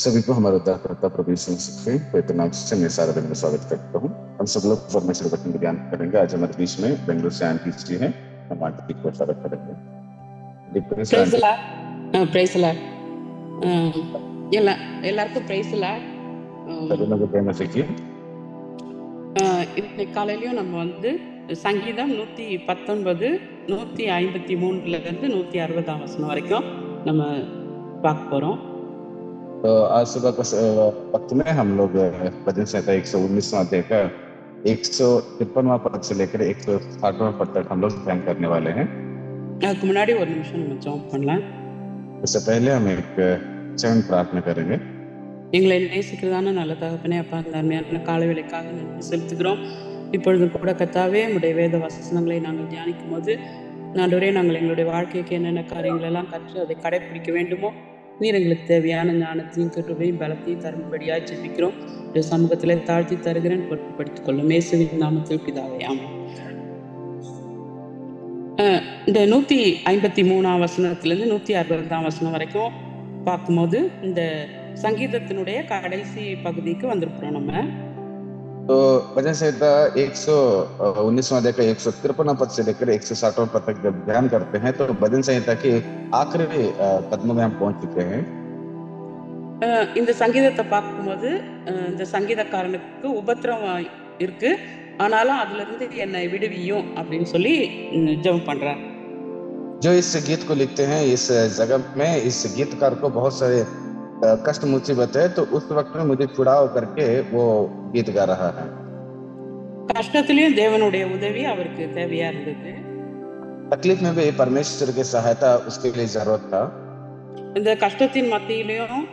सभी को हमारे उद्धारकर्ता प्रभु यीशु मसीह के पवित्र नाम से मैं सारा दिन में स्वागत करता हूँ। हम सब लोग परमेश्वर वचन का ध्यान करेंगे। आज हमारे बीच में बेंगलुरु से आंटी जी हैं, हम आंटी को स्वागत करेंगे। எல்லாருக்கும் பிரைஸ்ல இன்னைக்கு காலையிலயும் நம்ம வந்து சங்கீதம் 119 153 இருந்து 160 வசனம் வரைக்கும் நம்ம பார்க்க போறோம். तो आज सुबह के वक्त में हम लोग भजन संहिता 119वां अध्याय का 153वां पद से लेकर 160वां पद तक हम लोग ध्यान करने वाले हैं। அதுக்கு முன்னாடி ஒரு நிமிஷம் நம்ம ஜெபம் பண்ணலாம். इससे पहले हम एक चरण प्रार्थना करेंगे। எங்களை நேசிக்கிறதான நல்ல தகப்பனே, அப்பா, அந்த அருமையான காலை வேளைக்காக நன்றி செலுத்துகிறோம். இப்பொழுது கூட கர்த்தாவே, உம்முடைய வேத வசனங்களை நாங்கள் தியானிக்கும் போது ஆண்டவரே, நாங்கள் எங்களுடைய வாழ்க்கைக்கு என்னென்ன காரியங்கள் எல்லாம் கற்று அதை கடைபிடிக்க வேண்டுமோ நீர் எங்களுக்கு தேவையான ஞானத்தையும் கிருபையும் பலத்தையும் தரும்படியாக ஜெபிக்கிறோம். சமூகத்திலே தாழ்த்தி தருகிறேன், பொறுப்படுத்திக் கொள்ளும். இயேசுவின் நாமத்தில் பிதாவே, ஆமென். இந்த 153ஆம் வசனத்திலிருந்து 160ஆம் வசனம் வரைக்கும் பார்க்கும்போது இந்த சங்கீதத்தினுடைய கடைசி பகுதிக்கு வந்திருக்கிறோம் நம்ம. तो भजन संहिता 119वां अध्याय का 153वां पद से लेकर 160वां पद तक जब ध्यान करते हैं तो भजन संहिता के आखिरी कदमों में हम पहुंच चुके हैं। இந்த சங்கீதத்தை பார்க்கும்போது இந்த சங்கீதக்காரனுக்கு உபத்திரவம் இருக்கு, ஆனாலும் அதுல இருந்து என்னை விடுவியும் அப்படின்னு சொல்லி ஜெபம் பண்றார். जो इस गीत को लिखते हैं, इस जगह में इस गीतकार को बहुत सारे कष्ट मुसीबत है, तो उस वक्त में मुझे छुड़ाव करके वो गीत गा रहा है। கஷ்டத்திலயும் தேவனுடைய உதவி அவருக்கு தேவையா இருந்தது. तकलीफ में भी परमेश्वर की सहायता उसके लिए जरूरत था। இந்த கஷ்டத்தின் மத்தியிலும்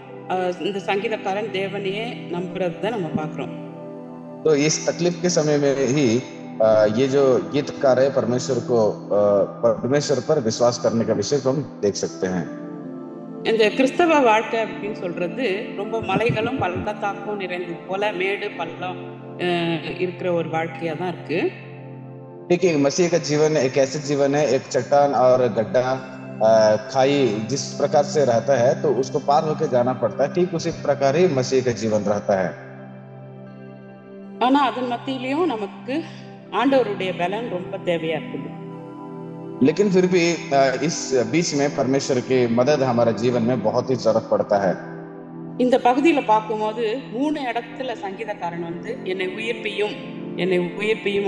இந்த சங்கீதக்காரன் தேவனையே நம்புறத நம்ம பார்க்கிறோம். तो इस तकलीफ के समय में ही ये जो गीतकार है परमेश्वर पर विश्वास करने का विषय को हम देख सकते हैं। இந்த கிறிஸ்தவ வாழ்க்கை அப்படின்னு சொல்றது ரொம்ப மலைகளும் பள்ளத்தாக்கும் நிறைந்தது போல மேடு பள்ளம் இருக்கிற ஒரு வாழ்க்கையா தான் இருக்கு. देखिए, मसीह का जीवन एक ऐसे जीवन है, एक चट्टान और गड्ढा खाई जिस प्रकार से रहता है तो उसको पार होकर जाना पड़ता है, ठीक उसी प्रकार ही मसीह का जीवन रहता है। ஆனா அதன் மத்தியிலயும் நமக்கு ஆண்டவருடைய பலன் ரொம்ப தேவையா இருக்குது. लेकिन फिर भी इस बीच में परमेश्वर की मदद हमारे जीवन में बहुत ही जरूरत पड़ता है। இந்த பகுதியில பார்க்கும்போது 3 இடத்துல சங்கீதக்காரன் வந்து என்னை உயிர்ப்பியும்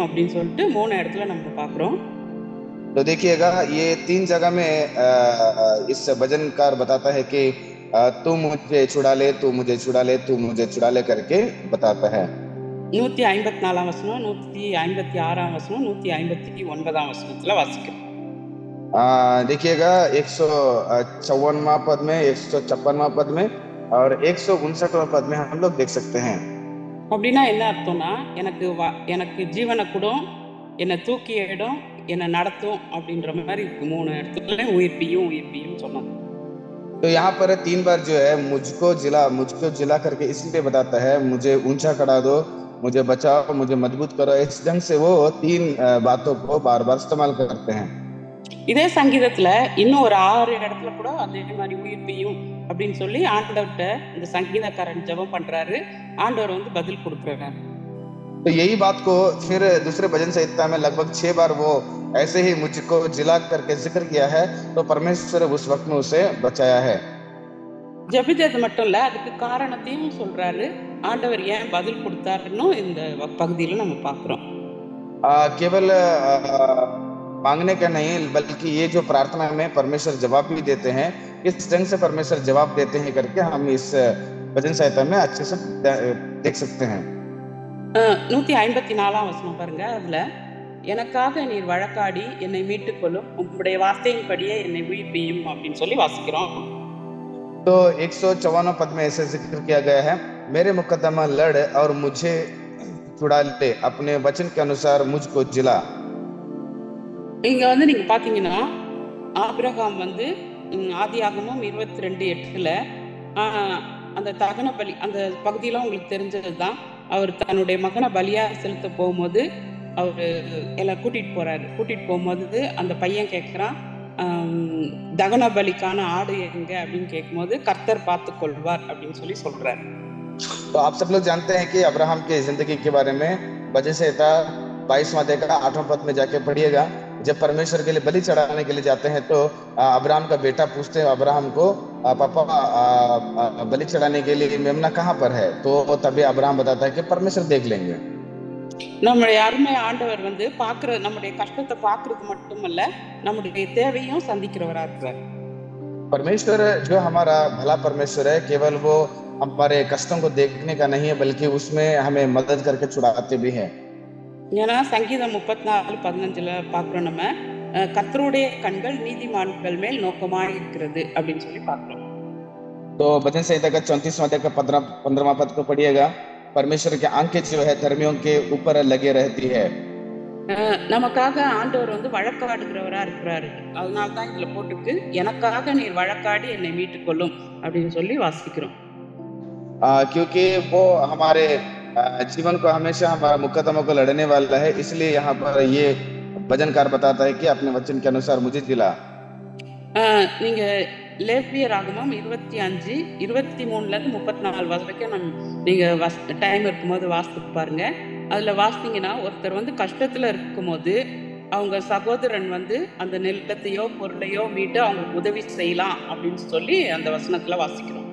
அப்படின்னு சொல்லிட்டு 3 இடத்துல நம்ம பார்க்கிறோம். तो देखिएगा, ये 3 जगह में इस भजनकार बताता है कि तू मुझे छुड़ा ले, तू मुझे छुड़ा ले, तू मुझे छुड़ा ले करके बताता है। 154ஆம் வசனம், 156ஆம் வசனம், 159ஆம் வசனத்துல வாசிக்கிறோம். देखिएगा 154वां पद में, 156वां पद में और 159वां पद में हम लोग देख सकते हैं। அப்படின்னா என்ன அர்த்தம்னா, எனக்கு ஜீவனை கொடும், என்னை தூக்கி இடம், என்னை நடத்தும் அப்படின்ற மாதிரி இருக்கு. 3 இடத்துல உயிர்ப்பியும் சொன்னாங்க. तो यहाँ पर 3 बार जो है मुझको जिला करके इसलिए बताता है, मुझे ऊंचा करा दो, मुझे बचाओ, मुझे मजबूत करो। इस ढंग से वो 3 बातों को बार बार इस्तेमाल करते हैं। இதே சங்கீதத்துல இன்னும் ஒரு 6 இடத்துல கூட அதே மாதிரி உயிர்ப்பியும் அப்படின்னு சொல்லி ஆண்டவர்கிட்ட இந்த சங்கீதக்காரன் ஜெபம் பண்றாரு. ஆண்டவர் வந்து பதில் கொடுக்கிறாரு. तो यही बात को फिर दूसरे भजन संहिता में लगभग 6 बार वो ऐसे ही मुझको जिला करके जिक्र किया है, तो परमेश्वर उस वक्त में उसे बचाया है। ஜெபிச்சது மட்டும் இல்ல, அதுக்கு காரணத்தையும் சொல்றாரு. ஆண்டவர் ஏன் பதில் கொடுத்தாருன்னு இந்த பகுதியில நம்ம பார்க்கிறோம். केवल मांगने का नहीं, बल्कि ये जो प्रार्थना में परमेश्वर जवाब भी देते हैं, किस ढंग से परमेश्वर जवाब देते हैं करके हम इस भजन संहिता में अच्छे से देख सकते हैं। 154ஆம் வசனம் பாருங்க. அதுல எனக்காக நீர் வழக்காடி என்னை மீட்டுக் கொள்ளும், உங்களுடைய வார்த்தையின்படியே என்னை உயிர்ப்பியும் அப்படின்னு சொல்லி வாசிக்கிறோம். तो 154वां पद में ऐसे जिक्र किया गया है, मेरे मुकदमा लड़ और मुझे छुड़ा ले, अपने वचन के अनुसार मुझको जिला। இங்க வந்து நீங்க பாத்தீங்கன்னா ஆபிரகாம் வந்து ஆதியாகமம் 22:8 அந்த தகன பலி அந்த பகுதியெல்லாம் உங்களுக்கு தெரிஞ்சதுதான். அவர் தன்னுடைய மகனை பலியா செலுத்த போகும்போது அவரு எல்லாம் கூட்டிட்டு போகும்போது அந்த பையன் கேட்கிறான், தகன பலிக்கான ஆடு எங்க அப்படின்னு கேட்கும்போது கர்த்தர் பார்த்து கொள்வார் அப்படின்னு சொல்லி சொல்றாரு. तो आप सब लोग जानते हैं कि अब्राहम की जिंदगी के बारे में वजह से था 22वां अध्याय का 8वां पद में जाके पढ़िएगा। जब परमेश्वर के लिए बलि चढ़ाने के लिए जाते हैं तो अब्राहम का बेटा पूछते हैं अब्राहम को, पापा बलि चढ़ाने के लिए मेमना कहाँ पर है? तो तभी अब्राहम बताता है कि परमेश्वर देख लेंगे। நம்முடைய அருமை ஆண்டவர் வந்து நம்முடைய கஷ்டத்தை பார்க்கறது மட்டுமல்ல, நம்முடைய தேவையும் சந்திக்கிறவரா இருக்கிறார். परमेश्वर जो हमारा भला परमेश्वर है, केवल वो हमारे कष्टों को देखने का नहीं है बल्कि उसमें हमें मदद करके छुड़ाते भी हैं। ஏன்னா சங்கீதம் 34:15 பார்க்கிறோம், நம்ம கர்த்தருடைய கண்கள் நீதிமான்கள் மேல் நோக்கமாய் இருக்கிறது அப்படின்னு சொல்லி பார்க்கிறோம். तो भजन संहिता का 34वां अध्याय का 15वां पद को पढ़िएगा। परमेश्वर की आंखें जो है धर्मियों के ऊपर लगे रहती है। நமக்காக ஆண்டவர் வந்து வழக்காடுகிறவரா இருக்கிறாரு. அதனால்தான் இதுல போட்டுக்கு எனக்காக நீர் வழக்காடி என்னை மீட்டுக் கொள்ளும் அப்படின்னு சொல்லி வாசிக்கிறோம். क्योंकि वो हमारे जीवन को हमेशा हमारा मुकदमा को लड़ने वाला है, इसलिए यहाँ पर ये भजनकार बताता है कि अपने वचन के अनुसार मुझे दिला। நீங்க லேவியராகமம் 25:23-34 வரைக்கும் நீங்க டைம் இருக்கும்போது வாசித்து பாருங்க. அதுல வாசித்தீங்கன்னா ஒருத்தர் வந்து கஷ்டத்துல இருக்கும்போது அவங்க சகோதரன் வந்து அந்த நிலத்தையோ பொருளையோ மீட்டு அவங்களுக்கு உதவி செய்யலாம் அப்படின்னு சொல்லி அந்த வசனத்துல வாசிக்கிறோம்.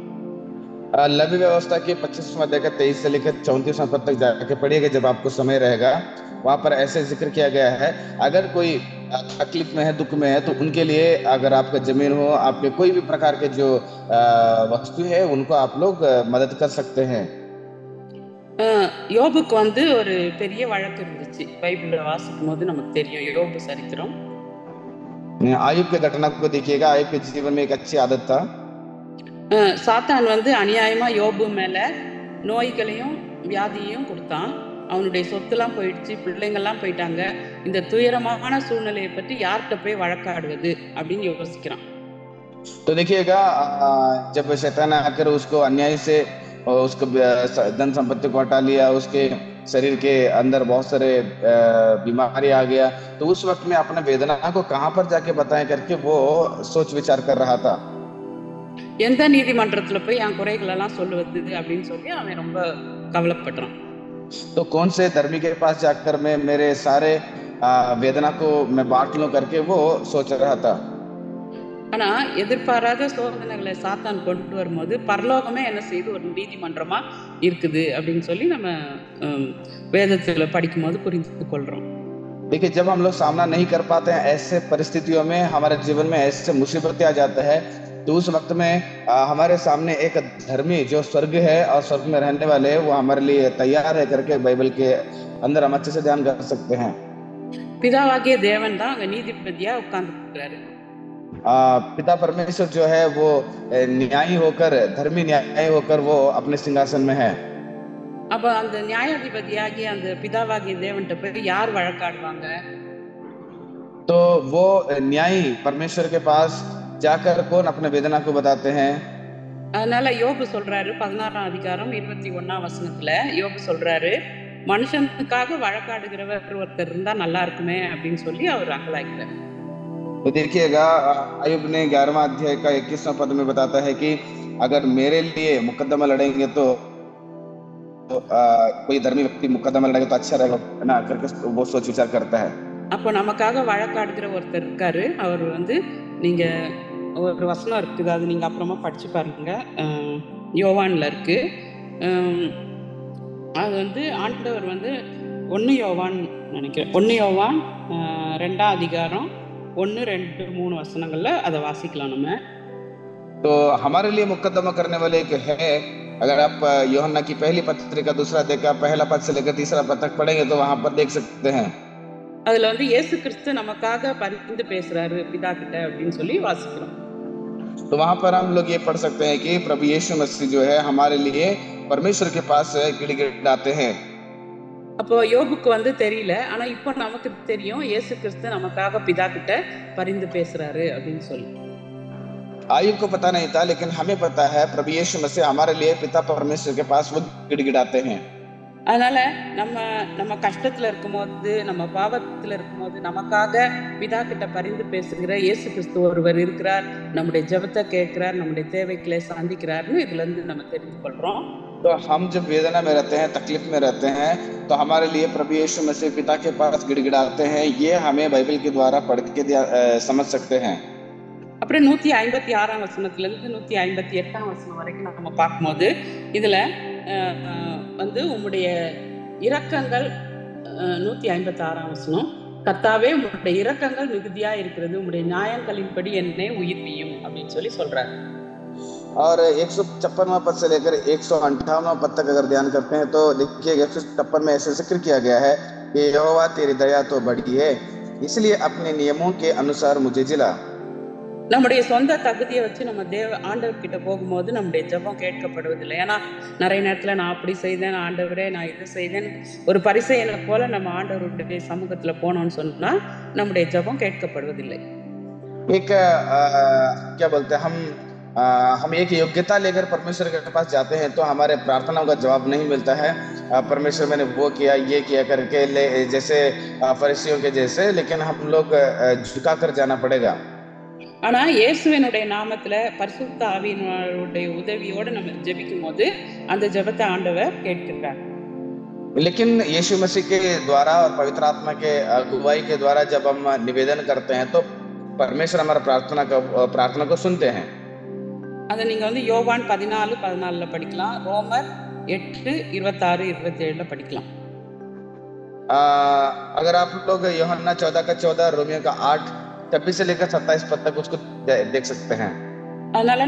लवी व्यवस्था के 25वां अध्याय का 23 से लेकर 34वां पद तक जाके पढ़िएगा जब आपको समय रहेगा। वहां पर ऐसे जिक्र किया गया है, अगर कोई तकलीफ में है, दुख में है, तो उनके लिए अगर आपका जमीन हो, आपके कोई भी प्रकार के जो वस्तु है उनको आप लोग मदद कर सकते हैं। யோபுக்கு வந்து ஒரு பெரிய வழக்கு இருந்துச்சு. பைபிள்ல வாசிக்கும் போது நமக்கு தெரியும் யோபு சரித்திரம். आयुब के घटना को देखिएगा। आयुब के जीवन में एक अच्छी आदत था। சாத்தான் வந்து அநியாயமா யோபு மேல நோய்களையும் வியாதியையும் கொடுத்தான். அவனுடைய சொத்துலாம் போயிடுச்சு, பிள்ளைங்கள்லாம் போயிட்டாங்க. இந்த துயரமான சூழ்நிலையை பற்றி யார்கிட்ட போய் வழக்காடுவது அப்படின்னு யோசிக்கிறான். तो देखिएगा, जब शैतान आकर उसको अन्याय से उसको धन संपत्ति को हटा लिया, उसके शरीर के अंदर बहुत सारे बीमारी आ गया, तो उस वक्त में अपने वेदना को कहां पर जाके बताएं करके वो सोच विचार कर रहा था। எந்த நீதிமன்றத்துல போய் என் குறைகள் எல்லாம் சொல்லுவது அப்படின்னு சொல்லி அவன் ரொம்ப கவலைப்படுறான். तो कौन से धर्मी के पास जाकर मैं मेरे सारे वेदना को मैं बांट लूं करके वो सोच रहा था। ஆனா எதிர்பாராத சோதனைகளை சாத்தான் கொண்டு வரும்போது பரலோகமே என்ன செய்து ஒரு நீதிமன்றமா இருக்குது அப்படின்னு சொல்லி நம்ம வேதத்துல படிக்கும் போது புரிந்து கொள்றோம். देखिए, जब हम लोग सामना नहीं कर पाते हैं ऐसे परिस्थितियों में, हमारे जीवन में ऐसे मुसीबतें आ जाते हैं, तो उस वक्त में हमारे सामने एक धर्मी जो स्वर्ग है और स्वर्ग में रहने वाले वो हमारे लिए तैयार है करके बाइबल के अंदर हम अच्छे से ध्यान कर सकते हैं। பிதாவாகிய தேவன் தான் அங்க நீதிபதியா உட்கார்ந்துருக்கிறாரு. पिता परमेश्वर जो है वो न्यायी होकर, धर्मी न्यायी होकर वो अपने सिंहासन में है। அப்ப அந்த நியாயாதிபதியாகிய அந்த பிதாவாகிய தேவன்கிட்ட போய் யார் வழக்காடுவாங்க? तो वो न्यायी परमेश्वर के पास जाकर कौन अपने वेदना को बताते हैं? அதனால யோபு சொல்றாரு 16:21 யோபு சொல்றாரு, மனுஷனுக்காக வழக்காடுகிறவர் ஒருத்தர் இருந்தா நல்லா இருக்குமே அப்படின்னு சொல்லி அவர் அங்கலாய்க்கிறார். तो देखिएगा, आयुब ने 11वां अध्याय का 21वां पद में बताता है कि अगर मेरे लिए मुकदमा लड़ेंगे तो कोई धर्मी व्यक्ति मुकदमा लड़ेगा तो अच्छा रहेगा ना करके वो सोच विचार करता है। அப்போ நமக்காக வழக்காடுகிற ஒருத்தர் இருக்காரு. அவர் வந்து நீங்க ஒரு வசனம் இருக்குது, அது நீங்க அப்புறமா படிச்சு பாருங்க. யோவான்ல இருக்கு. அது வந்து ஆண்டவர் வந்து 1 யோவான் நினைக்கிறேன், 1 யோவான் 2ஆம் அதிகாரம் 1, 2, 3 வசனங்கள்ல அதை வாசிக்கலாம் நம்ம. तो हमारे लिए मुकदमा करने वाले एक है। अगर आप यूहन्ना की पहली पत्रिका 2वां अध्याय का पहला पद से लेकर 3वां पद तक पढ़ेंगे तो वहां पर देख सकते हैं। அதுல வந்து இயேசு கிறிஸ்து நமக்காக பரிந்து பேசுறாரு பிதா கிட்ட அப்படின்னு சொல்லி வாசிக்கிறோம். तो वहां पर हम लोग ये पढ़ सकते हैं कि प्रभु यीशु मसीह जो है हमारे लिए परमेश्वर के पास गिड़गिड़ाते हैं। அப்போ யோபுக்கு வந்து தெரியல, ஆனா இப்போ நமக்கு தெரியும் இயேசு கிறிஸ்து நமக்காக பிதா கிட்ட பரிந்து பேசுறாரு அப்படின்னு சொல்லி. आयुब को पता नहीं था, लेकिन हमें पता है प्रभु यीशु मसीह हमारे लिए पिता परमेश्वर के पास वो गिड़गिड़ाते हैं। அதனால நம்ம நம்ம கஷ்டத்துல இருக்கும்போது, நம்ம பாவத்துல இருக்கும்போது, நமக்காக பிதா கிட்ட பரிந்து பேசுகிற இயேசு கிறிஸ்து ஒருவர் இருக்கிறார், நம்முடைய ஜெபத்தை கேட்கிறார், நம்முடைய தேவைகளை சந்திக்கிறார்னு இதுல இருந்து நம்ம தெரிந்து கொள்றோம். तो हम जब वेदना में रहते हैं, तकलीफ में रहते हैं, तो हमारे लिए प्रभु यीशु मसीह पिता के पास गिड़गिड़ाते हैं, ये हमें बाइबल के द्वारा पढ़ के समझ सकते हैं। அப்புறம் 156ஆம் வசனத்துல இருந்து 158ஆம் வசனம் வரைக்கும் நம்ம பார்க்கும்போது இதுல வந்து உம்முடைய இரக்கங்கள் 156ஆம் வசனம், கர்த்தாவே உம்முடைய இரக்கங்கள் மிகுதியா இருக்கிறது, உம்முடைய நியாயங்களின்படி என்னை உயிர்ப்பியும் அப்படின்னு சொல்லி சொல்றாரு. और 156वां पद से लेकर 158वां पद तक अगर ध्यान करते हैं तो देखिए 156 में ऐसे जिक्र किया गया है कि यहोवा तेरी दया तो बड़ी है, इसलिए अपने नियमों के अनुसार मुझे जिला। நம்முடைய சொந்த தகுதியை வச்சு நம்ம ஆண்டவர் கிட்ட போகும்போது நம்முடைய ஜெபம் கேட்கப்படுவதில்லை. ஏன்னா நிறைய நேரத்துல நான் அப்படி செய்தேன், ஆண்டவரே நான் இது செய்தேன், ஒரு பரிசேயனை போல நம்ம ஆண்டவருடைய சமூகத்துல போனோம்னு சொன்னா நம்முடைய ஜெபம் கேட்கப்படுவதில்லை. एक क्या बोलते हैं हम एक योग्यता लेकर परमेश्वर के पास जाते हैं तो हमारे प्रार्थनाओं का जवाब नहीं मिलता है। परमेश्वर मैंने वो किया ये किया करके जैसे फरीसियों के जैसे, लेकिन हम लोग झुका कर जाना पड़ेगा। ஆனா இயேசுவினுடைய நாமத்துல பரிசுத்த ஆவியினுடைய உதவியோட நம்ம ஜெபிக்கும் போது அந்த ஜெபத்தை ஆண்டவர் கேட்கிறார். लेकिन यीशु मसीह के द्वारा और पवित्र आत्मा के अगुवाई के द्वारा जब हम निवेदन करते हैं तो परमेश्वर हमारा प्रार्थना को सुनते हैं। அதை நீங்க வந்து யோவான் 14:14 படிக்கலாம், ரோமர் 8:26-27 படிக்கலாம். अगर आप लोग यूहन्ना 14 का 14, रोमियो का 8 26 से लेकर 27 पद तक उसको देख सकते हैं। அதனால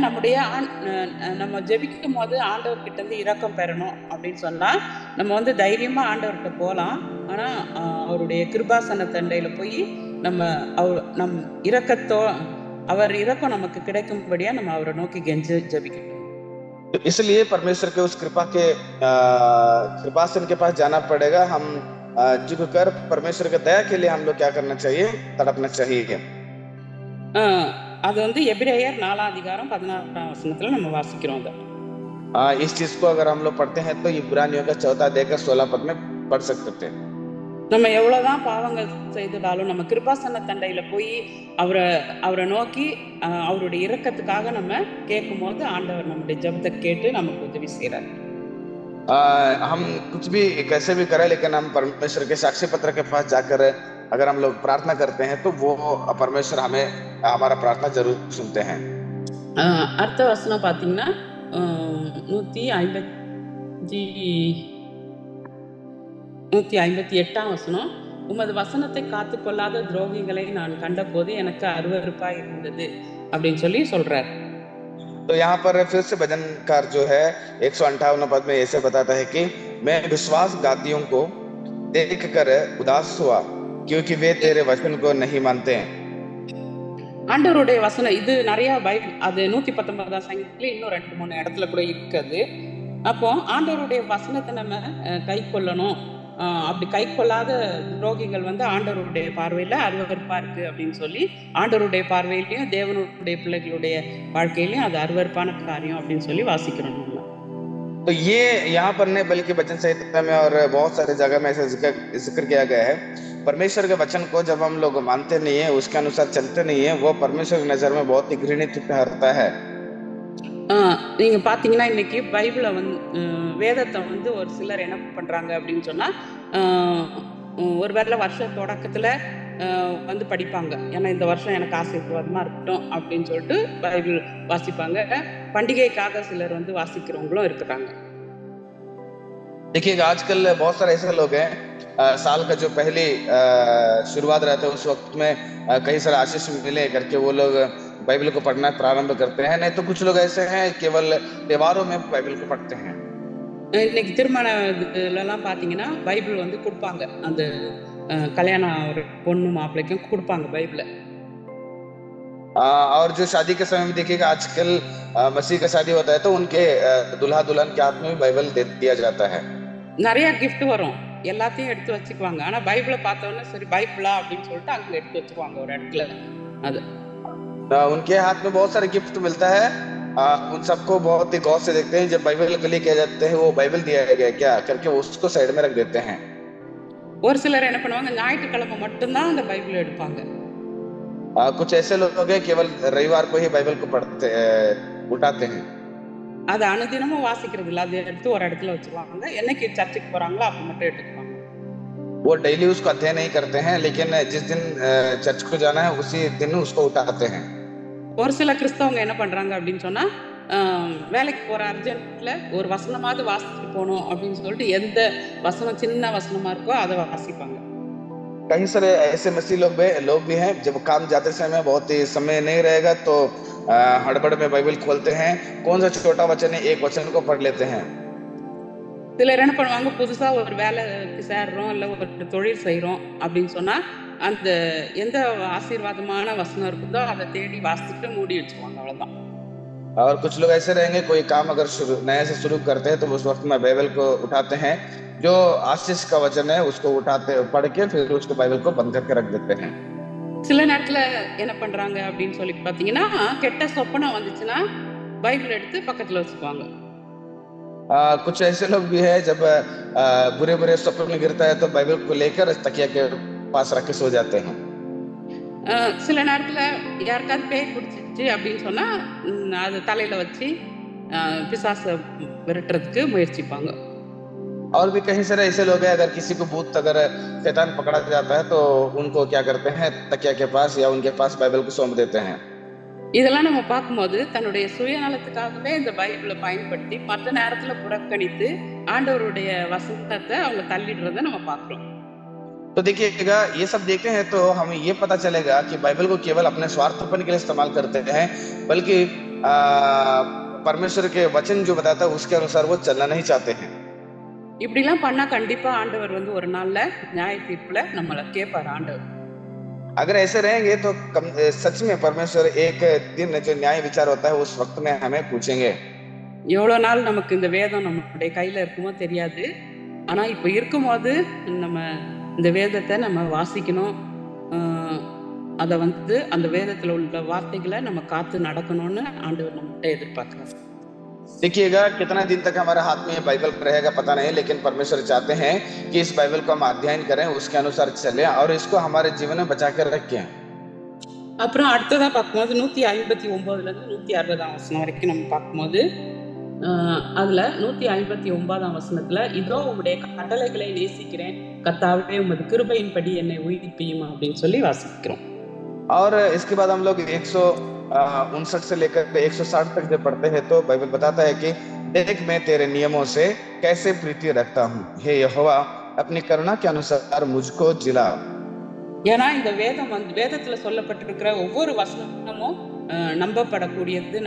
நம்ம ஜெபிக்கும் போது ஆண்டவர் கிட்ட இருந்து இரக்கம் பெறணும் அப்படின்னு சொன்னா நம்ம வந்து தைரியமா ஆண்டவர்கிட்ட போலாம். ஆனா அவருடைய கிருபாசன தண்டையில போய் நம் அவர் இரக்கம் நமக்கு கிடைக்கும்படியா நம்ம அவரை நோக்கி கெஞ்சி ஜெபிக்கணும். इसलिए परमेश्वर के उस कृपासन के पास जाना पड़ेगा। हम झुक कर परमेश्वर के दया के लिए हम लोग क्या करना चाहिए, तड़पना चाहिए। அது வந்து எபிரேயர் 4:16 வசனத்துல நம்ம வாசிக்கிறோம். इस चीज को अगर हम लोग पढ़ते हैं तो इब्रानियों का 14-16 पद में पढ़ सकते थे। நம்ம எவ்வளவுதான் பாவங்கள் செய்தாலும் நம்ம கிருபாசன தண்டையில போய் அவரை நோக்கி அவருடைய இரக்கத்துக்காக நம்ம கேட்கும் போது ஆண்டவர் நம்முடைய ஜெபத்தை கேட்டு நமக்கு உதவி செய்யறாரு. हम कुछ भी कैसे भी करें, लेकिन हम परमेश्वर के साक्षी पत्र के पास जाकर अगर हम लोग प्रार्थना करते हैं तो वो परमेश्वर हमें हमारा प्रार्थना जरूर सुनते हैं। அடுத்த வசனம் பாத்தீங்கன்னா 158ஆம் வசனம், உமது வசனத்தை காத்துக்கொள்ளாத துரோகிகளை நான் கண்டபோது எனக்கு அருவருப்பாய் இருந்தது அப்படின்னு சொல்லி சொல்றார். तो यहाँ पर फिर से भजनकार जो है 158 पद में ऐसे बताता है कि मैं विश्वासघातियों को देखकर उदास हुआ क्योंकि वे तेरे वचन को नहीं मानते हैं। ஆண்டவருடைய வசனம் இது நிறைய பைபிள், அது 119ஆம் சங்கீதத்துல இன்னும் 2-3 இடத்துல கூட இருக்குது. அப்போ ஆண்டவருடைய வசனத்தை நம்ம கை கொள்ளணும். அப்படி கை கொள்ளாத துரோகிகள் வந்து ஆண்டவருடைய பார்வையில அருவருப்பா இருக்கு அப்படின்னு சொல்லி ஆண்டவருடைய பார்வையிலையும் தேவனுடைய பிள்ளைகளுடைய வாழ்க்கையிலையும் அது அருவருப்பான காரியம் அப்படின்னு சொல்லி வாசிக்கிறோம். तो ये यहाँ पर नहीं बल्कि वचन संहिता में और बहुत सारी जगह में ऐसा जिक्र किया गया है, परमेश्वर के वचन को जब हम लोग मानते नहीं है, उसके अनुसार चलते नहीं है, वो परमेश्वर की नजर में बहुत ही घृणित ठहरता है। நீங்க பாத்தீங்கன்னா இன்னைக்கு பைபிளை வந்து வேதத்தை வந்து ஒரு சிலர் என்ன பண்றாங்க அப்படின்னு சொன்னா ஒருவேளை வருஷ தொடக்கத்துல வந்து படிப்பாங்க, ஏன்னா இந்த வருஷம் எனக்கு ஆசீர்வாதமா இருக்கட்டும் அப்படின்னு சொல்லிட்டு பைபிள் வாசிப்பாங்க. பண்டிகைக்காக சிலர் வந்து வாசிக்கிறவங்களும் இருக்கிறாங்க. देखिए आजकल बहुत सारे ऐसे लोग हैं, साल का जो पहली शुरुआत रहता है उस वक्त में कई सारे आशीष मिले करके वो लोग बाइबल को पढ़ना प्रारंभ करते हैं। नहीं तो कुछ लोग ऐसे हैं केवल त्योहारों में बाइबल को पढ़ते हैं। இன்னைக்கு திருமணம் பாத்தீங்கன்னா பைபிள் வந்து கொடுப்பாங்க, அந்த கல்யாணம் ஒரு பொண்ணு மாப்பிள்ளைக்கும் கொடுப்பாங்க பைபிளை. और जो शादी के समय में देखिएगा आजकल मसीह का शादी होता है तो उनके दुल्हा दुल्हन के हाथ में भी बाइबल दे दिया जाता है। நிறைய கிஃப்ட் வரும், எல்லாத்தையும் எடுத்து வச்சுக்குவாங்க. ஆனா பைபிளை பார்த்தோன்னே சரி பைபிளா அப்படின்னு சொல்லிட்டு அங்க எடுத்து வச்சுக்குவாங்க ஒரு இடத்துல. அது उनके हाथ में बहुत सारे गिफ्ट मिलता है, उन सबको बहुत ही गौर से देखते हैं। जब बाइबल के लिए कह जाते हैं वो बाइबल दिया गया क्या करके उसको साइड में रख देते हैं। ஒரு சிலர் என்ன பண்ணுவாங்க, ஞாயிற்றுக்கிழமை மட்டும்தான் அந்த பைபிள் எடுப்பாங்க. कुछ ऐसे लोग हैं केवल रविवार को ही बाइबल को पढ़ते उठाते हैं। அது அனுதினமும் வாசிக்கிறது இல்ல, அதை எடுத்து ஒரு இடத்துல வச்சிருவாங்க. என்னைக்கு சர்ச்சுக்கு போறாங்களோ அப்ப மட்டும் எடுத்துக்குவாங்க. वो डेली उसको अध्ययन नहीं करते हैं, लेकिन जिस दिन चर्च को जाना है उसी दिन उसको उठाते हैं। ஒரு சில கிறிஸ்தவங்க என்ன பண்றாங்க அப்படின்னு சொன்னா, வேலைக்கு போற அர்ஜென்ட்ல ஒரு வசனமாவது வாசிச்சுட்டு போகணும் அப்படின்னு சொல்லிட்டு எந்த வசனம் சின்ன வசனமா இருக்கோ அதை வாசிப்பாங்க. कई सारे ऐसे मसीह लोग भी हैं, जब काम जाते समय बहुत ही समय नहीं रहेगा तो हड़बड़ में बाइबल खोलते हैं, कौन सा छोटा वचन है एक वचन को पढ़ लेते हैं। சிலர் என்ன பண்ணுவாங்க, புதுசா ஒரு வேலைக்கு சேர்றோம் இல்ல ஒரு தொழில் செய்யறோம் அப்படின்னு சொன்னா அந்த எந்த ஆசீர்வாதமான வசனம் இருக்குதோ அதை தேடி வாசிச்சுட்டு மூடி வச்சுக்குவாங்க, அவ்வளவுதான். और कुछ लोग ऐसे रहेंगे, कोई काम अगर नए से शुरू करते हैं तो उस वक्त में बाइबल को उठाते हैं, जो आशीष का वचन है उसको उठाते पढ़ के फिर उसको बाइबल को बंद करके रख देते हैं। சில நேரத்துல என்ன பண்றாங்க அப்படின்னு சொல்லி பாத்தீங்கன்னா, கெட்ட சொப்பனம் வந்துச்சுன்னா பைபிள் எடுத்து பக்கத்துல வச்சுக்குவாங்க. कुछ ऐसे लोग भी है, जब बुरे बुरे स्वप्न गिरता है तो बाइबल को लेकर तकिया के पास रख के सो जाते हैं। சில நேரத்துல யாருக்காவது பேய் பிடிச்சிச்சு அப்படின்னு சொன்னா அது தலையில வச்சு பிசாச விரட்டுறதுக்கு முயற்சிப்பாங்க. और भी कई सारे ऐसे लोग हैं, अगर किसी को भूत अगर शैतान पकड़ा जाता है तो उनको क्या करते हैं, तकिया के पास या उनके पास बाइबल को सौंप देते हैं। இதெல்லாம் நம்ம பார்க்கும்போது தன்னுடைய சுயநலத்துக்காகவே இந்த பைபிளை பயன்படுத்தி மற்ற நேரத்துல புறக்கணித்து ஆண்டவருடைய வசனத்தை அவங்க தள்ளிடுறத நம்ம பார்க்கிறோம். तो देखिएगा, ये सब देखते हैं तो हमें ये पता चलेगा कि बाइबल को केवल अपने स्वार्थपन के लिए इस्तेमाल करते हैं, बल्कि परमेश्वर के वचन जो बताता है उसके अनुसार वो चलना नहीं चाहते हैं। இப்படிலாம் பண்ணா கண்டிப்பா ஆண்டவர் ஒரு நாள்ல நியாய தீர்ப்புல நம்மளை கேட்பார் ஆண்டவர். अगर ऐसे रहेंगे तो सच में परमेश्वर एक दिन जो न्याय विचार होता है उस वक्त में हमें पूछेंगे। எவ்வளவு நாள் நமக்கு இந்த வேதம் நம்மளுடைய கையில இருக்குமோ தெரியாது, ஆனா இப்ப இருக்கும்போது நம்ம இந்த வேதத்தை நம்ம வாசிக்கணும். அத அந்த வேதத்துல உள்ள வார்த்தைகளை நம்ம காத்து நடக்கணும்னு ஆண்டவர் நம்மகிட்ட எதிர்பார்க்கிறார். देखिएगा, कितना दिन तक हमारे हाथ में ये बाइबल रहेगा पता नहीं, लेकिन परमेश्वर चाहते हैं कि इस बाइबल को हम अध्ययन करें, उसके अनुसार चलें और इसको हमारे जीवन में बचा कर रखें। அப்புறம் அடுத்ததா பார்க்கும்போது 159ல இருந்து 160 வசனம் வரைக்கும் நம்ம பார்க்கும்போது அதுல 159 வசனத்துல, இதோ உங்களுடைய கட்டளைகளை நேசிக்கிறேன், கர்த்தாவே உமது கிருபையின்படி என்னை உயிர்ப்பியும் அப்படின்னு சொல்லி வாசிக்கிறோம். और इसके बाद हम लोग 159 से लेकर 160 तक जब पढ़ते हैं तो बाइबल बताता है कि देख मैं तेरे नियमों से कैसे प्रीति रखता हूँ, हे यहोवा अपनी करुणा के अनुसार मुझको जिला। ஏன்னா இந்த வேதத்துல சொல்லப்பட்டிருக்கிற ஒவ்வொரு வசனமும் நம்பப்படக்கூடியது,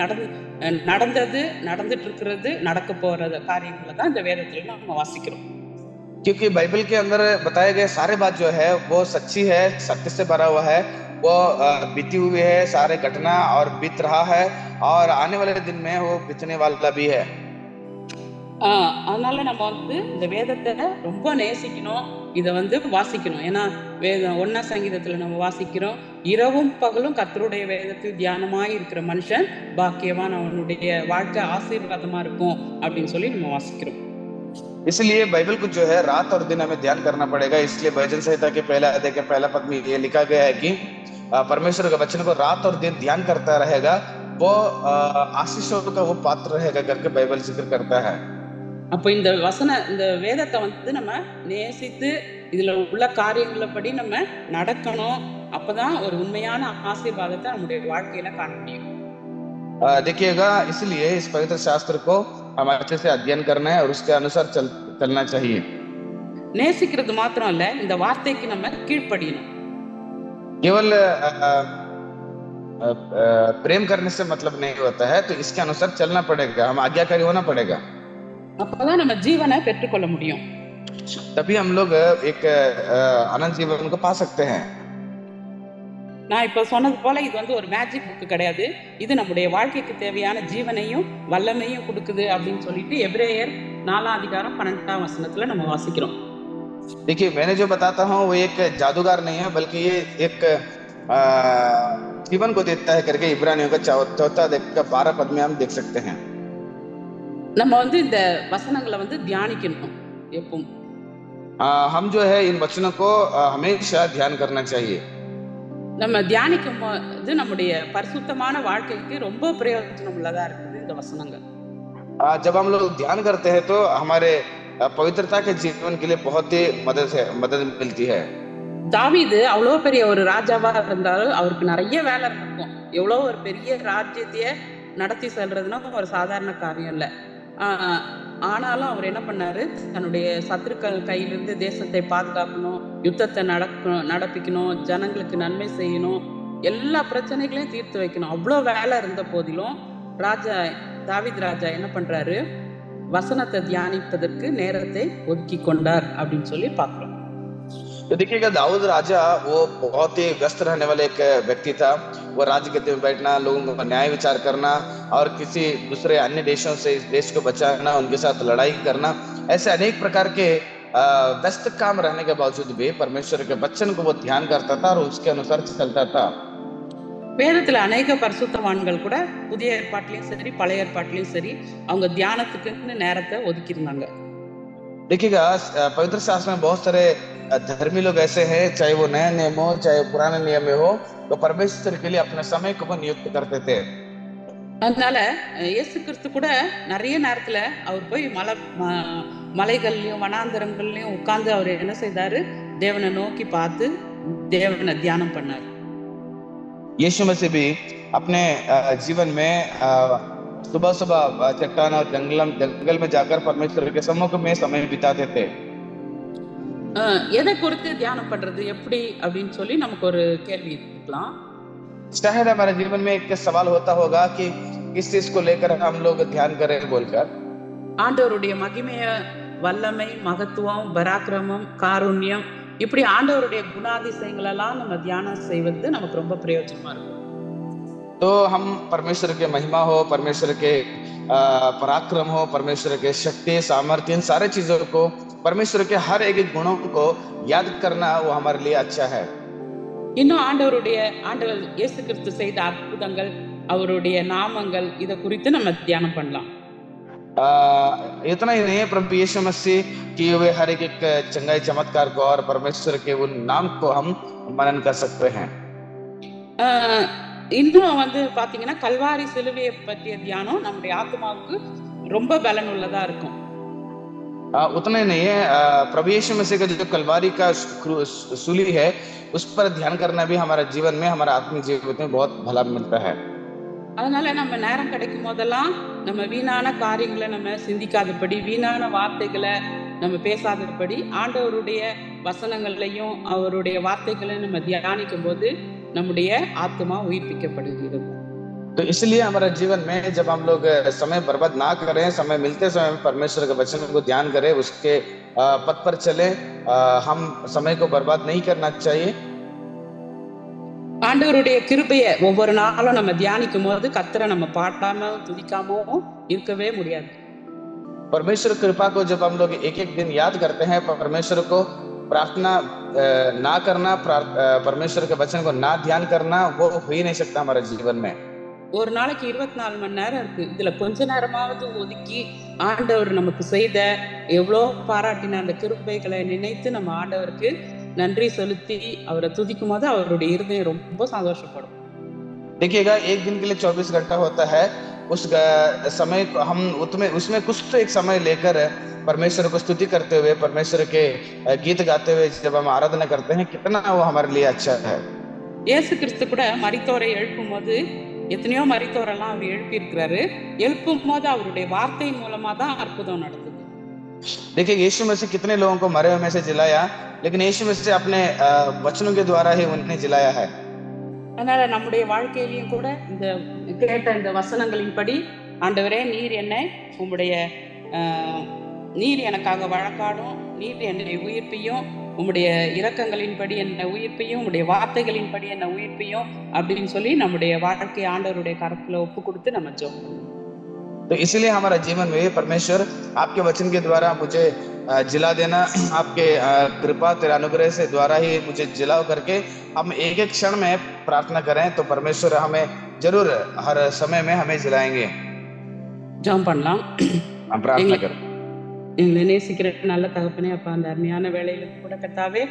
நடந்துட்டு இருக்கிறது, நடக்க போறது காரியங்களை தான் இந்த வேதத்துல நம்ம வாசிக்கிறோம். क्योंकि बाइबल के अंदर बताए गए सारे बात जो है वो सच्ची है, सत्य से भरा हुआ है, वो बीती हुई है, सारे घटना और बीत रहा है और आने वाले दिन में वो बीतने वाला भी है। அதனால நம்ம இந்த வேதத்தை ரொம்ப நேசிக்கணும், இத வாசிக்கணும். ஏன்னா வேதம் 1 சங்கீதத்துல நம்ம வாசிக்கிறோம், இரவும் பகலும் கர்த்தருடைய வேதத்தில் தியானமாய் இருக்கிற மனுஷன் பாக்கியவான், அவனுடைய வாழ்க்கை ஆசீர்வாதமா இருக்கும் அப்படின்னு சொல்லி நம்ம வாசிக்கிறோம். इसलिए बाइबल को जो है रात और दिन हमें ध्यान करना पड़ेगा। इसलिए भजन संहिता के पहला अध्याय के पहला पद में ये लिखा गया है कि परमेश्वर के वचन को रात और दिन ध्यान करता रहेगा, वो आशीषों का वो पात्र रहेगा करके बाइबल जिक्र करता है। அப்ப இந்த வேதத்தை நம்ம நேசித்து இதுல உள்ள காரியங்களப்படி நம்ம நடக்கணும். அப்பதான் ஒரு உண்மையான ஆசீர்வாதத்தை நம்முடைய வாழ்க்கையில காண முடியும். देखिएगा, इसलिए इस पवित्र शास्त्र को हम अच्छे से अध्ययन करना है और उसके अनुसार चलना चाहिए। நேசிக்கிறது மாத்திரம் இல்ல, இந்த வார்த்தைக்கு நம்ம கீழ்ப்படியணும். केवल प्रेम करने से मतलब नहीं होता है, तो इसके अनुसार चलना पड़ेगा, हम आज्ञाकारी होना पड़ेगा, அப்பதான் நம்ம ஜீவனை பெற்றுக்கொள்ள முடியும். तभी हम लोग एक अनंत जीवन को पा सकते हैं। நான் இப்ப சொன்னது போல இது ஒரு மேஜிக் புக் கிடையாது, இது நம்முடைய வாழ்க்கைக்கு தேவையான ஜீவனையும் வல்லமையும் கொடுக்குது அப்படின்னு சொல்லிட்டு எபிரேயர் 4 அதிகாரம் 12 வசனத்துல நம்ம வாசிக்கிறோம். देखिए, मैंने जो बताता हूँ वो एक जादूगर नहीं है, बल्कि ये एक जीवन को देता है करके इब्रानियों का चौथा अध्याय का 12 पद में हम देख सकते हैं। நம்ம வந்து இந்த வசனங்களை வந்து தியானிக்கணும் எப்பவும். हम जो है इन वचनों को हमेशा ध्यान करना चाहिए. நம்ம தியானிக்கும் போது நம்முடைய பரிசுத்தமான வாழ்க்கைக்கு ரொம்ப பிரயோஜனம் உள்ளதா இருக்குது இந்த வசனங்கள். जब हम लोग ध्यान करते हैं तो हमारे पवित्रता के जीवन के लिए बहुत ही मदद मिलती है. தாவீது அவ்வளோ பெரிய ஒரு ராஜாவா இருந்தாலும் அவருக்கு நிறைய வேலை இருக்கும். எவ்வளோ ஒரு பெரிய ராஜ்யத்தையே நடத்தி செல்றதுன்னா ஒரு சாதாரண காரியம் இல்லை. ஆனாலும் அவர் என்ன பண்ணாரு, தன்னுடைய சத்துருக்கள் கையிலிருந்து தேசத்தை பாதுகாக்கணும், யுத்தத்தை நடப்பிக்கணும், ஜனங்களுக்கு நன்மை செய்யணும், எல்லா பிரச்சனைகளையும் தீர்த்து வைக்கணும். அவ்வளோ வேலை இருந்த போதிலும் தாவீது ராஜா என்ன பண்றாரு, வசனத்தை தியானிப்பதற்கு நேரத்தை ஒதுக்கி கொண்டார் அப்படின்னு சொல்லி பார்க்கிறோம். तो देखिएगा दाऊद राजा वो बहुत ही व्यस्त रहने वाले एक व्यक्ति था. वो राजगद्दी में बैठना, लोगों का न्याय विचार करना और किसी दूसरे अन्य देशों से इस देश को बचाना, उनके साथ लड़ाई करना, ऐसे अनेक प्रकार के व्यस्त काम रहने के बावजूद भी परमेश्वर के वचन को वो ध्यान करता था और उसके अनुसार चलता था. வேதத்துல அநேக பரிசுத்தவான்கள் கூட புதிய ஏற்பாட்டிலையும் சரி பழைய ஏற்பாட்டிலையும் சரி அவங்க தியானத்துக்கு நேரத்தை ஒதுக்கியிருந்தாங்க. देखिएगा पवित्र शास्त्र में बहुत सारे धर्मी लोग ऐसे हैं, चाहे वो नया नियम हो चाहे पुराने नियम में हो, तो परमेश्वर के लिए अपने समय को वो नियुक्त करते थे. அதனால இயேசு கிறிஸ்து கூட நிறைய நேரத்துல அவர் போய் மலைகள்லயும் வனாந்தரங்கள்லயும் உட்கார்ந்து அவர் என்ன செய்தாரு, தேவனை நோக்கி பார்த்து தேவனை தியானம் பண்ணாரு. यीशु मसीह भी अपने जीवन में सुबह सुबह चट्टान और जंगल में जाकर परमेश्वर के सम्मुख में समय बिताते थे. எதை குறித்து தியானம் பண்றது எப்படி அப்படின்னு சொல்லி நமக்கு ஒரு கேள்வி இருக்கலாம். शायद हमारे जीवन में एक सवाल होता होगा कि किस चीज को लेकर हम लोग ध्यान करें बोलकर. ஆண்டவருடைய மகிமைய, வல்லமை, மகத்துவம், பராக்கிரமம், காருண்யம், இப்படி ஆண்டவருடைய குணாதிசயங்கள் எல்லாம் நம்ம தியானம் செய்வது நமக்கு ரொம்ப பிரயோஜனமா இருக்கும். तो हम परमेश्वर के महिमा हो, परमेश्वर के पराक्रम हो, परमेश्वर के शक्ति, सामर्थ्य, इन सारे चीजों को, परमेश्वर के हर एक गुणों को याद करना वो हमारे लिए अच्छा है. இன்னும் ஆண்டவர் இயேசு கிறிஸ்து செய்த அற்புதங்கள், அவருடைய நாமங்கள், இத குறித்து நம்ம தியானம் பண்ணலாம். इतना ही नहीं है, प्रभु यीशु मसीह किए हुए हर एक चंगाई चमत्कार को और परमेश्वर के उन नाम को हम मनन कर सकते हैं. இன்னும் வந்து பாத்தீங்கன்னா கல்வாரி சிலுவையை பற்றிய தியானம் நம்முடைய ஆத்மாவுக்கு ரொம்ப பலன் உள்ளதா இருக்கும். उतना ही नहीं है, प्रभु यीशु मसीह का जो कलवारी का सूली है उस पर ध्यान करना भी हमारे जीवन में, हमारे आत्मिक जीवन में बहुत भला मिलता है. அதனால நம்ம நேரம் கிடைக்கும் போதெல்லாம் நம்ம வீணான காரியங்களை நம்ம சிந்திக்காதபடி, வீணான வார்த்தைகளை நம்ம பேசாதபடி, ஆண்டவருடைய வசனங்களையும் அவருடைய வார்த்தைகளையும் நம்ம தியானிக்கும் போது நம்முடைய ஆத்மா உயிர்ப்பிக்கப்படுகிறது. तो इसलिए हमारे जीवन में जब हम लोग समय बर्बाद ना करें, समय मिलते समय में परमेश्वर के वचन को ध्यान करें, उसके पथ पर चले, हम समय को बर्बाद नहीं करना चाहिए. ஆண்டவருடைய கிருபையை ஒவ்வொரு நாளும் நம்ம தியானிக்கும் போது கர்த்தரை நம்ம பாட்டாம துதிக்காம இருக்கவே முடியாது. परमेश्वर कृपा को जब हम लोग एक एक दिन याद करते हैं, परमेश्वर को प्रार्थना ना करना, परमेश्वर के वचन को ना ध्यान करना, वो हो ही नहीं सकता हमारे जीवन में. ஒரு நாளைக்கு 24 மணி நேரம் இருக்கு. இதுல கொஞ்ச நேரமாவது ஒதுக்கி ஆண்டவர் நமக்கு செய்த எவ்வளோ பாராட்டின அந்த கிருபைகளை நினைத்து நம்ம ஆண்டவருக்கு நன்றி செலுத்தி அவரை துதிக்கும் போது அவருடைய இருதயம் ரொம்ப சந்தோஷப்படும். देखिएगा, एक दिन के लिए 24 घंटा होता है. उस समय हम उसमें कुछ तो एक समय लेकर परमेश्वर को स्तुति करते हुए, परमेश्वर के गीत गाते हुए जब हम आराधना करते हैं, कितना वो हमारे लिए अच्छा है. இயேசு கிறிஸ்து கூட மரித்தோரை எழுப்பும் போது எத்தனையோ மரித்தோரெல்லாம் அவர் எழுப்பி இருக்கிறாரு. எழுப்பும் போது அவருடைய வார்த்தையின் மூலமா தான் அற்புதம் நடந்தது. देखिए, यीशु मसीह कितने लोगों को मरे हुए में से जिलाया, लेकिन यीशु मसीह अपने वचनों के द्वारा ही उन्हें जिलाया है. அதனால நம்முடைய வாழ்க்கையிலையும் கூட இந்த கேட்ட இந்த வசனங்களின்படி, ஆண்டவரே நீர் என்னை உம்முடைய நீர் எனக்காக வழக்காடும், நீர் என்னை உயிர்ப்பியும், உம்முடைய இரக்கங்களின்படி என்னை உயிர்ப்பியும், உம்முடைய வார்த்தைகளின்படி என்னை உயிர்ப்பியும் அப்படின்னு சொல்லி நம்முடைய வாழ்க்கையை ஆண்டவருடைய கரத்துல ஒப்பு கொடுத்து நம்ம ஜெபம். तो इसलिए हमारा जीवन में परमेश्वर आपके वचन के द्वारा मुझे जिला देना, आपके कृपा तेरा अनुग्रह से द्वारा ही मुझे जिलाओ करके हम एक एक क्षण में प्रार्थना करें तो परमेश्वर हमें जरूर हर समय में हमें जिलाएंगे। ஜெபம் பண்ணலாம். हम प्रार्थना எங்களை करें। எங்களை நேசிக்கிற நல்ல தகப்பனே அப்பா, அந்த அருமையான வேளையில கூட கர்த்தாவே,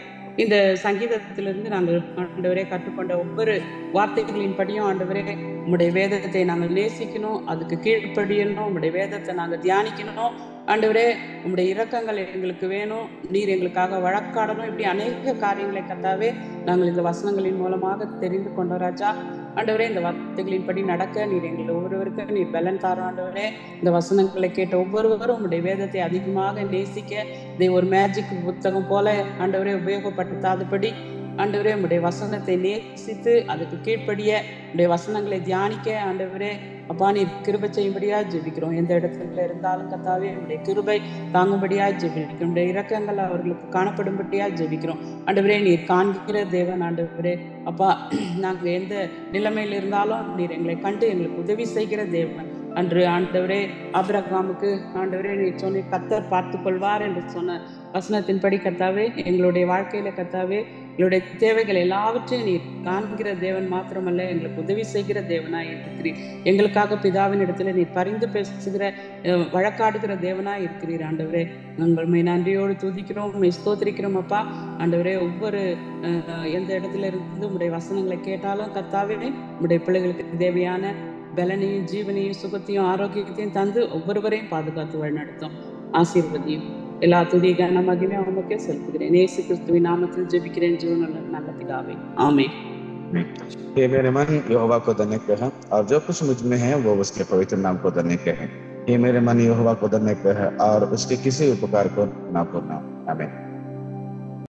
இந்த சங்கீதத்திலிருந்து நாங்கள் ஆண்டவரே கற்றுக்கொண்ட ஒவ்வொரு வார்த்தைகளின் படியும் ஆண்டவரே உம்முடைய வேதத்தை நாங்கள் நேசிக்கணும், அதுக்கு கீழ்ப்படியணும், உம்முடைய வேதத்தை நாங்கள் தியானிக்கணும். ஆண்டவரே உம்முடைய இரக்கங்கள் எங்களுக்கு வேணும், நீர் எங்களுக்காக வழக்காடணும். இப்படி அநேக காரியங்களை கர்த்தாவே நாங்கள் இந்த வசனங்களின் மூலமாக தெரிந்து கொண்டோம் ராஜா. ஆண்டவரே இந்த வார்த்தைகளின்படி நடக்க நீர் எங்களை ஒவ்வொருவருக்கும் நீர் பலன் தாரும் ஆண்டவரே. இந்த வசனங்களை கேட்ட ஒவ்வொருவரும் உம்முடைய வேதத்தை அதிகமாக நேசிக்க, இதை ஒரு மேஜிக் புத்தகம் போல ஆண்டவரே உபயோகப்படுத்தாதபடி ஆண்டவரே உம்முடைய வசனத்தை நேசித்து அதுக்கு கீழ்ப்படிய உடைய வசனங்களை தியானிக்க ஆண்டவரே அப்பா நீர் கிருபை செய்யும்படியா ஜெபிக்கிறோம். எந்த இடத்துல இருந்தாலும் கர்த்தாவே உடைய கிருபை தாங்கும்படியா ஜெபிக்கிறோம். உடைய இரக்கங்கள் அவர்களுக்கு காணப்படும்படியா ஜெபிக்கிறோம். ஆண்டவரே நீர் காண்கிற தேவன் ஆண்டவரே அப்பா, நாங்க எந்த நிலைமையில இருந்தாலும் நீர் எங்களை கண்டு எங்களுக்கு உதவி செய்கிற தேவன். அன்று ஆண்டவரே ஆபிரகாமுக்கு ஆண்டவரே நீர் சொன்ன கர்த்தர் பார்த்துக் கொள்வார் என்று சொன்ன வசனத்தின்படி கர்த்தாவே எங்களுடைய வாழ்க்கையில கர்த்தாவே எங்களுடைய தேவைகள் எல்லாவற்றையும் நீர் காண்கிற தேவன் மாத்திரமல்ல, எங்களுக்கு உதவி செய்கிற தேவனாய் இருக்கிறீர். எங்களுக்காக பிதாவின் இடத்துல நீர் பரிந்து பேசுகிற வழக்காடுகிற தேவனாய் இருக்கிறீர். ஆண்டவரே நாங்கள் நன்றியோடு துதிக்கிறோம், ஸ்தோத்திரிக்கிறோம் அப்பா. ஆண்டவரே ஒவ்வொரு எந்த இடத்துல இருந்து உடைய வசனங்களை கேட்டாலும் கர்த்தாவே உடைய பிள்ளைகளுக்கு தேவையான பலனையும் ஜீவனையும் சுகத்தையும் ஆரோக்கியத்தையும் தந்து ஒவ்வொருவரையும் பாதுகாத்து வழிநடத்தும். ஆசீர்வதியும். எல்லா துதி கன மகிமை உமக்கே செலுத்துகிறேன். இயேசு கிறிஸ்துவின் நாமத்தில் ஜெபிக்கிறேன் ஜீவனுள்ள நல்ல பிதாவே, ஆமென். हे मेरे मन यहोवा को धन्य कह, और जो कुछ मुझ में है वो उसके पवित्र नाम को धन्य कहे। हे मेरे मन यहोवा को धन्य कह, और उसके किसी उपकार को ना भूलना। आमीन।